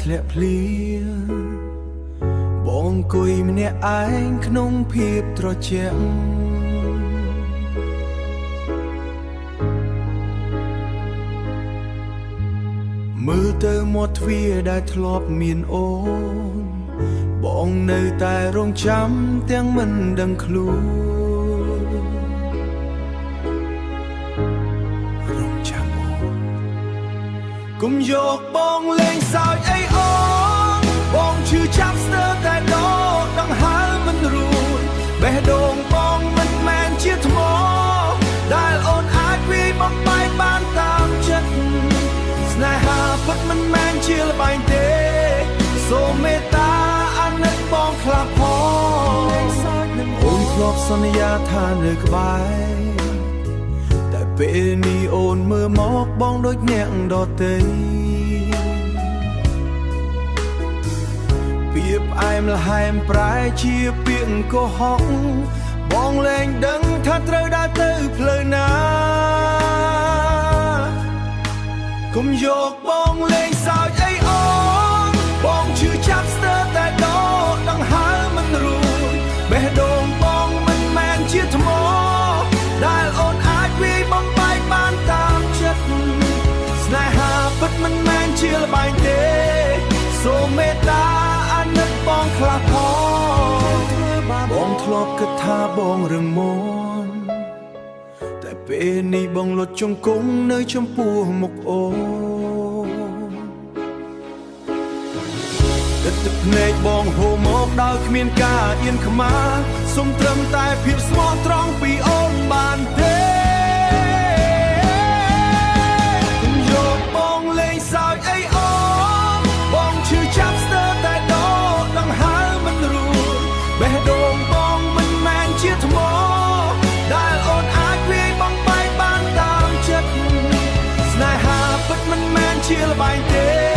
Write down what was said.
ធ្លាក់ភ្លៀងបងអង្គុយម្នាក់ឯងក្នុងភាពត្រជាក់មើលទៅមាត់ទ្វារដែលធ្លាប់មានអូនបងនៅតែរងចាំទាំងមិនដឹងខ្លួនរងចាំអូនកុំយកបងលេងសើចអីអូនបងឈឺចាប់ស្ទើរតែដកដង្ហើមមិនរួចបេះដូងបងមិនមែនជាថ្មដែលអូនអាចវាយបំបែកបានតាមចិត្តស្នេហាពិតមិនមែនជាល្បែងទេសូមមេត្តាអាណិតបងខ្លះផងអូនធ្លាប់សន្យាថានៅក្បែរតែពេលនេះអូនមើលមកបងដូចអ្នកដទៃពាក្យផ្អែមល្ហែមប្រែជាពាក្យកុហកបងលែងដឹងថាត្រូវដើរទៅផ្លូវណាកុំយកបងលេងសើចអីអូនបងឈឺចាប់ស្ទើរតែដកដង្ហើមមិនរួចបេះដូងបងមិនមែនជាថ្មដែលអូនអាចវាយបំបែកបានតាមចិត្តស្នេហាពិតមិនមែនជាល្បែងទេសូមមេត្តាអាណិតបងខ្លះផងបងធ្លាប់គិតថាបងរឹងមាំតែពេលនេះបងលុតជង្គង់នៅចំពោះមុខអូនទឹកភ្នែកបងហូរមកដោយគ្មានការអៀនខ្មាសសូមត្រឹមតែភាពស្មោះត្រង់ពីអូនបានទេកុំយកបងលេងសើចអីអូនបងឈឺចាប់ស្ទើរតែដកដង្ហើមមិនរួចបេះដូងបងមិនមែនជាថ្មដែលអូនអាចវាយបំបែកបានតាមចិត្តស្នេហាពិតមិនមែនជាល្បែងទេ